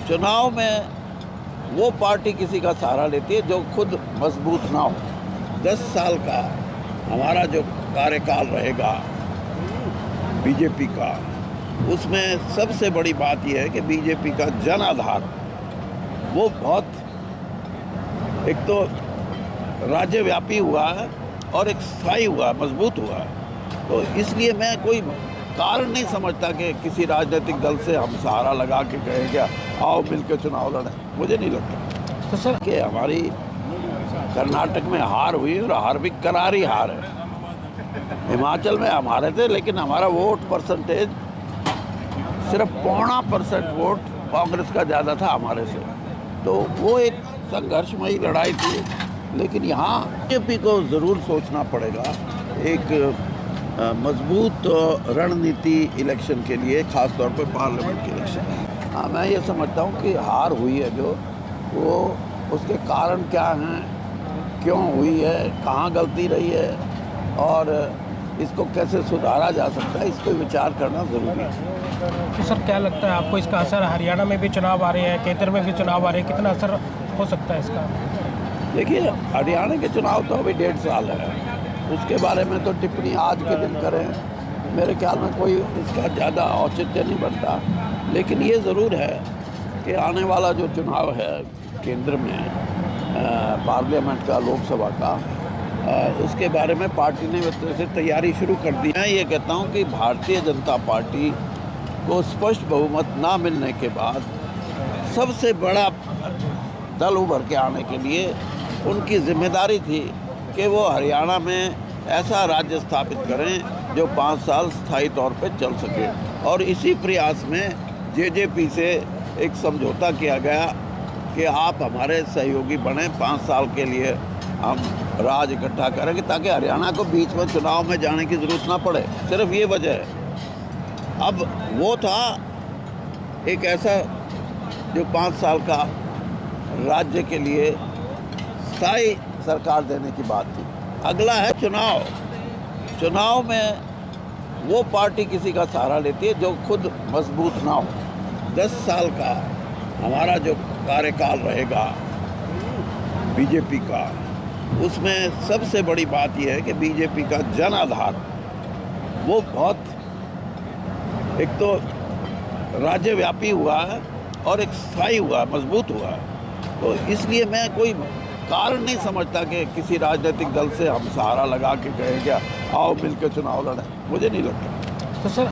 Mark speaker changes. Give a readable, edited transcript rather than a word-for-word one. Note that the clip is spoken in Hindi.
Speaker 1: चुनाव में वो पार्टी किसी का सहारा लेती है जो खुद मजबूत ना हो। 10 साल का हमारा जो कार्यकाल रहेगा बीजेपी का, उसमें सबसे बड़ी बात यह है कि बीजेपी का जन आधार वो बहुत एक तो राज्यव्यापी हुआ है और एक स्थायी हुआ, मजबूत हुआ है। तो इसलिए मैं कोई कारण नहीं समझता कि किसी राजनीतिक दल से हम सहारा लगा के कहें क्या आओ मिलकर चुनाव लड़ें। मुझे नहीं लगता।
Speaker 2: तो सर
Speaker 1: कि हमारी कर्नाटक में हार हुई और हार भी करारी हार है। हिमाचल में हम हारे थे, लेकिन हमारा वोट परसेंटेज सिर्फ 0.25% वोट कांग्रेस का ज़्यादा था हमारे से। तो वो एक संघर्षमयी लड़ाई थी। लेकिन यहाँ बीजेपी को ज़रूर सोचना पड़ेगा एक मजबूत रणनीति इलेक्शन के लिए, ख़ास तौर पर पार्लियामेंट के इलेक्शन। हाँ, मैं ये समझता हूँ कि हार हुई है जो, वो उसके कारण क्या हैं, क्यों हुई है, कहाँ गलती रही है और इसको कैसे सुधारा जा सकता है, इस पर विचार करना ज़रूरी है।
Speaker 2: तो सर क्या लगता है आपको इसका असर, हरियाणा में भी चुनाव आ रहे हैं, केंद्र में भी चुनाव आ रहे हैं, कितना असर हो सकता है इसका?
Speaker 1: देखिए, हरियाणा के चुनाव तो अभी 1.5 साल है, उसके बारे में तो टिप्पणी आज के दिन करें मेरे ख्याल में कोई इसका ज़्यादा औचित्य नहीं बनता। लेकिन ये ज़रूर है कि आने वाला जो चुनाव है केंद्र में पार्लियामेंट का, लोकसभा का, उसके बारे में पार्टी ने वैसे तैयारी शुरू कर दी। मैं ये कहता हूँ कि भारतीय जनता पार्टी को स्पष्ट बहुमत ना मिलने के बाद सबसे बड़ा दल उभर के आने के लिए उनकी जिम्मेदारी थी कि वो हरियाणा में ऐसा राज्य स्थापित करें जो 5 साल स्थायी तौर पर चल सके। और इसी प्रयास में जेजेपी से एक समझौता किया गया कि आप हमारे सहयोगी बने, 5 साल के लिए हम राज इकट्ठा करेंगे ताकि हरियाणा को बीच में चुनाव में जाने की ज़रूरत ना पड़े। सिर्फ ये वजह है। अब वो था एक ऐसा जो 5 साल का राज्य के लिए स्थायी सरकार देने की बात थी। अगला है चुनाव। चुनाव में वो पार्टी किसी का सहारा लेती है जो खुद मजबूत ना हो। 10 साल का हमारा जो कार्यकाल रहेगा बीजेपी का, उसमें सबसे बड़ी बात यह है कि बीजेपी का जन आधार वो बहुत एक तो राज्यव्यापी हुआ है और एक स्थायी हुआ, मजबूत हुआ है। तो इसलिए मैं कोई कारण नहीं समझता कि किसी राजनीतिक दल से हम सहारा लगा के कहें क्या आओ मिलकर चुनाव लड़ें। मुझे नहीं लगता।
Speaker 2: तो सर